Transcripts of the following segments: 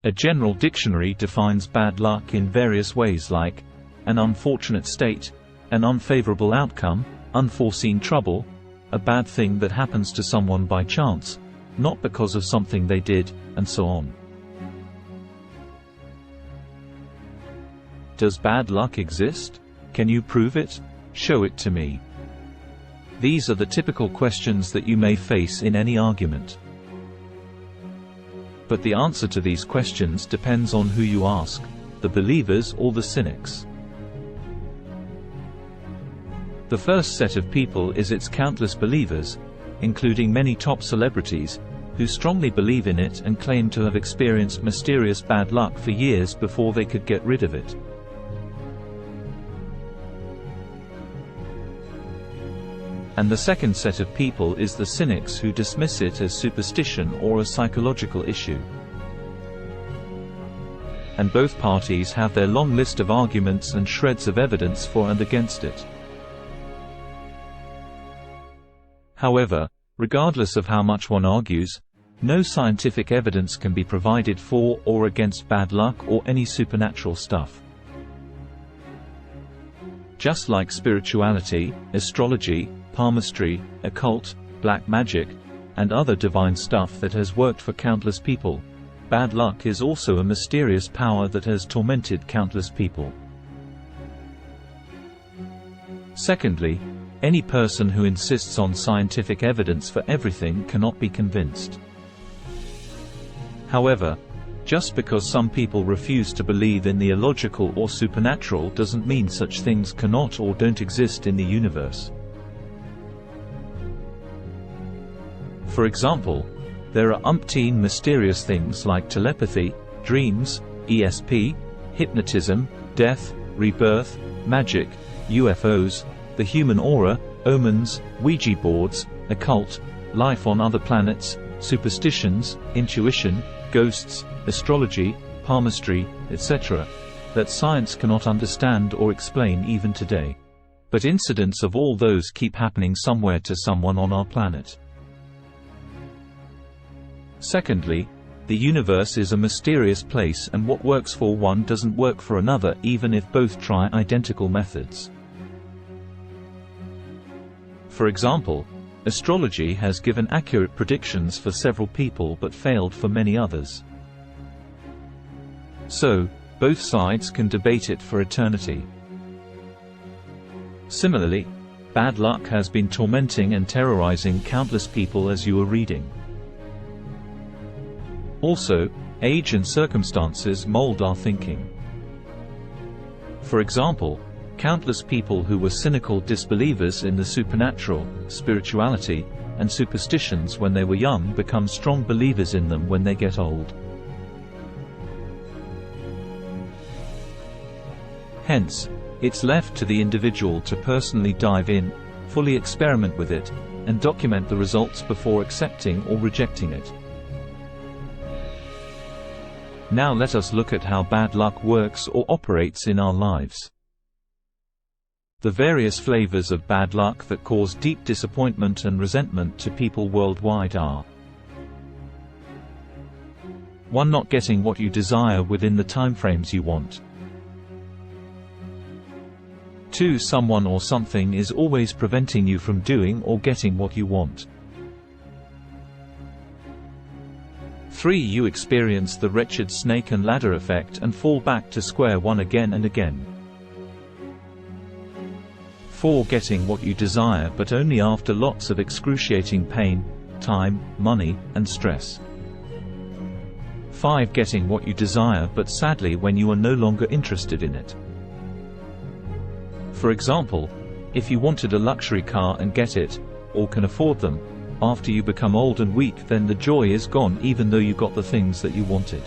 A general dictionary defines bad luck in various ways like an unfortunate state, an unfavorable outcome, unforeseen trouble, a bad thing that happens to someone by chance, not because of something they did, and so on. Does bad luck exist? Can you prove it? Show it to me. These are the typical questions that you may face in any argument. But the answer to these questions depends on who you ask, the believers or the cynics. The first set of people is its countless believers, including many top celebrities, who strongly believe in it and claim to have experienced mysterious bad luck for years before they could get rid of it. And the second set of people is the cynics who dismiss it as superstition or a psychological issue. And both parties have their long list of arguments and shreds of evidence for and against it. However, regardless of how much one argues, no scientific evidence can be provided for or against bad luck or any supernatural stuff. Just like spirituality, astrology, palmistry, occult, black magic, and other divine stuff that has worked for countless people, bad luck is also a mysterious power that has tormented countless people. Secondly, any person who insists on scientific evidence for everything cannot be convinced. However, just because some people refuse to believe in the illogical or supernatural doesn't mean such things cannot or don't exist in the universe. For example, there are umpteen mysterious things like telepathy, dreams, ESP, hypnotism, death, rebirth, magic, UFOs, the human aura, omens, Ouija boards, occult, life on other planets, superstitions, intuition, ghosts, astrology, palmistry, etc., that science cannot understand or explain even today. But incidents of all those keep happening somewhere to someone on our planet. Secondly, the universe is a mysterious place, and what works for one doesn't work for another even if both try identical methods. For example, astrology has given accurate predictions for several people but failed for many others. So, both sides can debate it for eternity. Similarly, bad luck has been tormenting and terrorizing countless people as you are reading. Also, age and circumstances mold our thinking. For example, countless people who were cynical disbelievers in the supernatural, spirituality, and superstitions when they were young become strong believers in them when they get old. Hence, it's left to the individual to personally dive in, fully experiment with it, and document the results before accepting or rejecting it. Now let us look at how bad luck works or operates in our lives. The various flavors of bad luck that cause deep disappointment and resentment to people worldwide are: 1. Not getting what you desire within the timeframes you want. 2. Someone or something is always preventing you from doing or getting what you want. 3. You experience the wretched snake and ladder effect and fall back to square one again and again. 4. Getting what you desire but only after lots of excruciating pain, time, money, and stress. 5. Getting what you desire but sadly when you are no longer interested in it. For example, if you wanted a luxury car and get it, or can afford them, after you become old and weak, then the joy is gone even though you got the things that you wanted.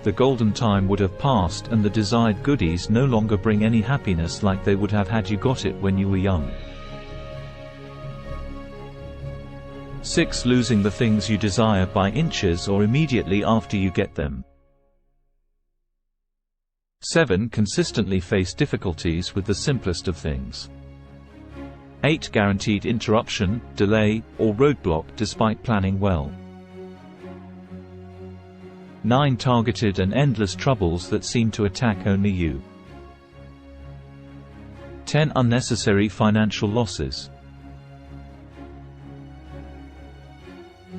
The golden time would have passed and the desired goodies no longer bring any happiness like they would have had you got it when you were young. 6. Losing the things you desire by inches or immediately after you get them. 7. Consistently face difficulties with the simplest of things. 8. Guaranteed interruption, delay, or roadblock despite planning well. 9 targeted and endless troubles that seem to attack only you. 10 unnecessary financial losses.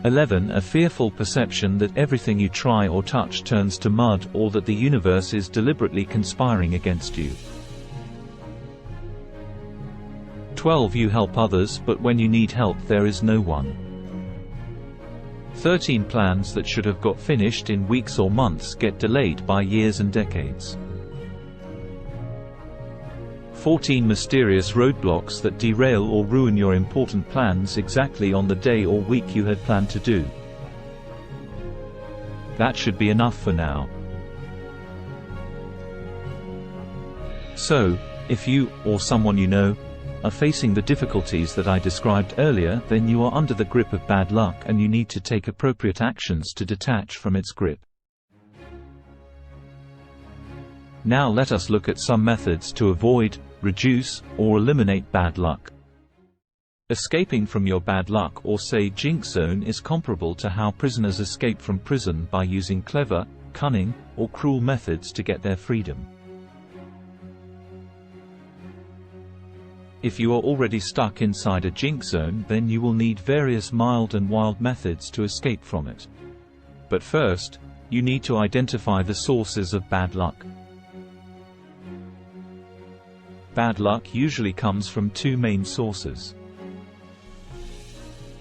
11 A fearful perception that everything you try or touch turns to mud, or that the universe is deliberately conspiring against you. 12 You help others, but when you need help there is no one. 13 Plans that should have got finished in weeks or months get delayed by years and decades. 14 Mysterious roadblocks that derail or ruin your important plans exactly on the day or week you had planned to do. That should be enough for now. So, if you, or someone you know, are facing the difficulties that I described earlier, then you are under the grip of bad luck and you need to take appropriate actions to detach from its grip. Now let us look at some methods to avoid, reduce, or eliminate bad luck. Escaping from your bad luck, or say jinx zone, is comparable to how prisoners escape from prison by using clever, cunning, or cruel methods to get their freedom. If you are already stuck inside a jinx zone, then you will need various mild and wild methods to escape from it. But first, you need to identify the sources of bad luck. Bad luck usually comes from 2 main sources.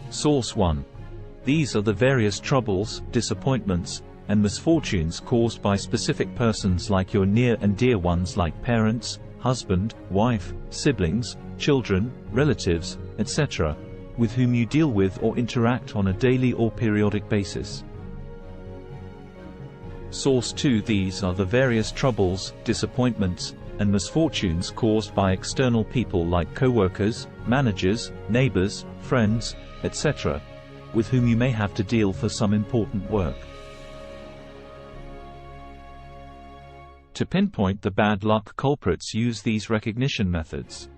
Source 1. These are the various troubles, disappointments, and misfortunes caused by specific persons, like your near and dear ones, like parents, husband, wife, siblings, children, relatives, etc., with whom you deal with or interact on a daily or periodic basis. Source 2. These are the various troubles, disappointments, and misfortunes caused by external people, like co-workers, managers, neighbors, friends, etc., with whom you may have to deal for some important work. To pinpoint the bad luck culprits, use these recognition methods.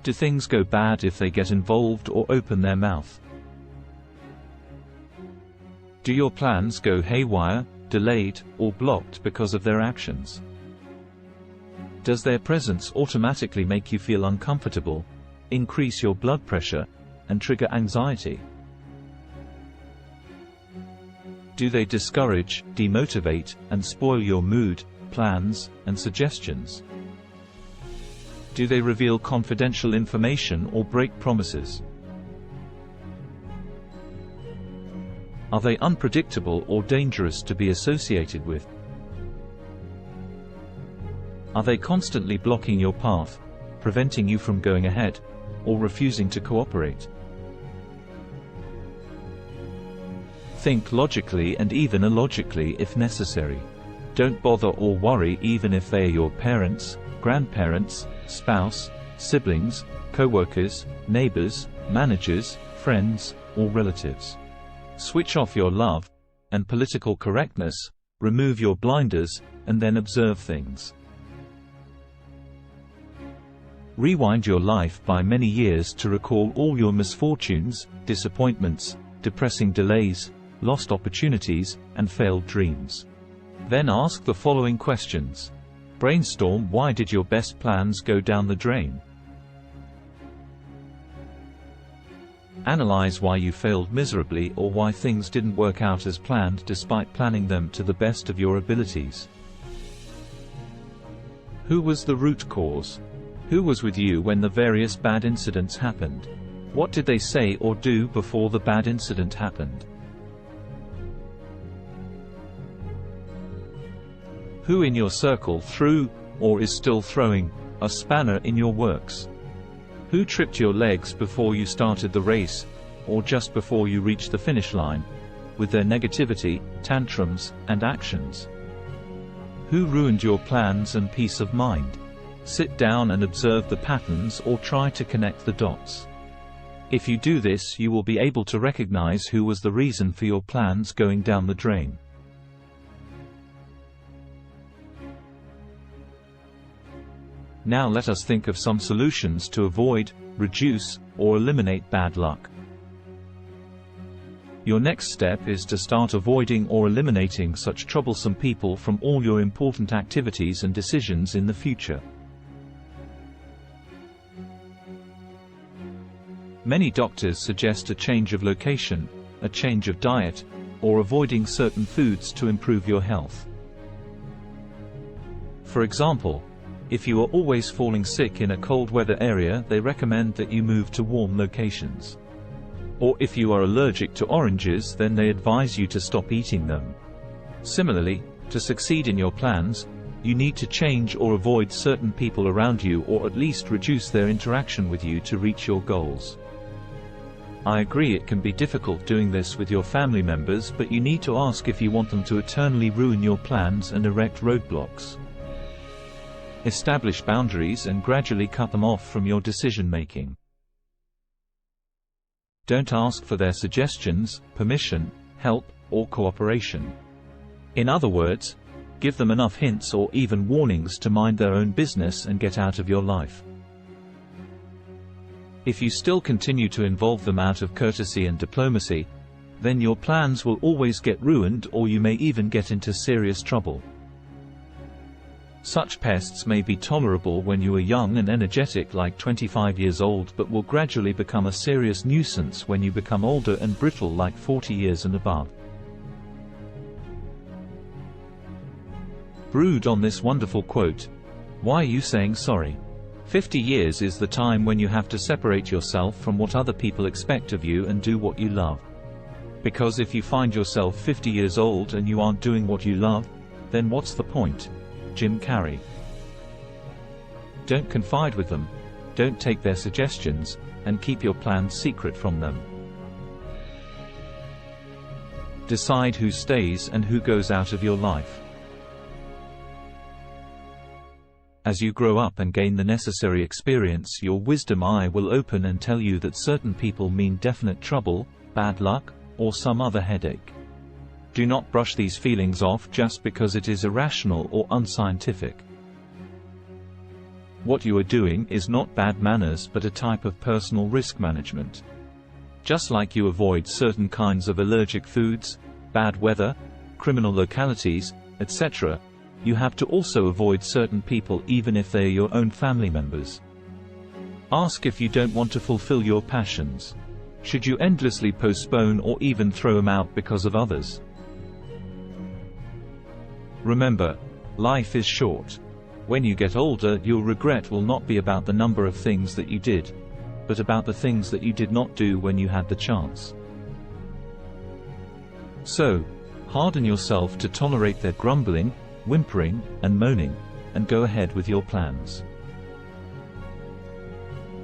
Do things go bad if they get involved or open their mouth? Do your plans go haywire, delayed, or blocked because of their actions? Does their presence automatically make you feel uncomfortable, increase your blood pressure, and trigger anxiety? Do they discourage, demotivate, and spoil your mood, plans, and suggestions? Do they reveal confidential information or break promises? Are they unpredictable or dangerous to be associated with? Are they constantly blocking your path, preventing you from going ahead, or refusing to cooperate? Think logically and even illogically if necessary. Don't bother or worry even if they are your parents, grandparents, spouse, siblings, co-workers, neighbors, managers, friends, or relatives. Switch off your love and political correctness, remove your blinders, and then observe things. Rewind your life by many years to recall all your misfortunes, disappointments, depressing delays, lost opportunities, and failed dreams. Then ask the following questions. Brainstorm: why did your best plans go down the drain? Analyze why you failed miserably or why things didn't work out as planned despite planning them to the best of your abilities. Who was the root cause? Who was with you when the various bad incidents happened? What did they say or do before the bad incident happened? Who in your circle threw, or is still throwing, a spanner in your works? Who tripped your legs before you started the race, or just before you reached the finish line, with their negativity, tantrums, and actions? Who ruined your plans and peace of mind? Sit down and observe the patterns or try to connect the dots. If you do this, you will be able to recognize who was the reason for your plans going down the drain. Now let us think of some solutions to avoid, reduce, or eliminate bad luck. Your next step is to start avoiding or eliminating such troublesome people from all your important activities and decisions in the future. Many doctors suggest a change of location, a change of diet, or avoiding certain foods to improve your health. For example, if you are always falling sick in a cold weather area, they recommend that you move to warm locations. Or if you are allergic to oranges, then they advise you to stop eating them. Similarly, to succeed in your plans, you need to change or avoid certain people around you, or at least reduce their interaction with you to reach your goals. I agree it can be difficult doing this with your family members, but you need to ask if you want them to eternally ruin your plans and erect roadblocks. Establish boundaries and gradually cut them off from your decision-making. Don't ask for their suggestions, permission, help, or cooperation. In other words, give them enough hints or even warnings to mind their own business and get out of your life. If you still continue to involve them out of courtesy and diplomacy, then your plans will always get ruined, or you may even get into serious trouble. Such pests may be tolerable when you are young and energetic, like 25 years old, but will gradually become a serious nuisance when you become older and brittle, like 40 years and above. Brood on this wonderful quote. Why are you saying sorry? 50 years is the time when you have to separate yourself from what other people expect of you and do what you love. Because if you find yourself 50 years old and you aren't doing what you love, then what's the point? Jim Carrey. Don't confide with them, don't take their suggestions, and keep your plans secret from them. Decide who stays and who goes out of your life. As you grow up and gain the necessary experience, your wisdom eye will open and tell you that certain people mean definite trouble, bad luck, or some other headache. Do not brush these feelings off just because it is irrational or unscientific. What you are doing is not bad manners, but a type of personal risk management. Just like you avoid certain kinds of allergic foods, bad weather, criminal localities, etc., you have to also avoid certain people, even if they are your own family members. Ask if you don't want to fulfill your passions. Should you endlessly postpone or even throw them out because of others? Remember, life is short. When you get older, your regret will not be about the number of things that you did, but about the things that you did not do when you had the chance. So, harden yourself to tolerate their grumbling, whimpering, and moaning, and go ahead with your plans.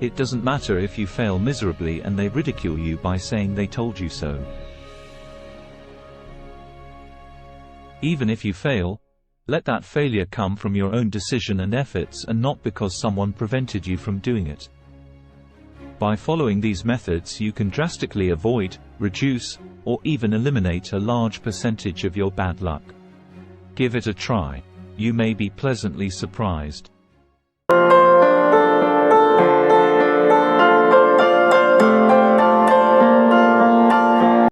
It doesn't matter if you fail miserably and they ridicule you by saying they told you so. Even if you fail, let that failure come from your own decision and efforts, and not because someone prevented you from doing it. By following these methods, you can drastically avoid, reduce, or even eliminate a large percentage of your bad luck. Give it a try. You may be pleasantly surprised.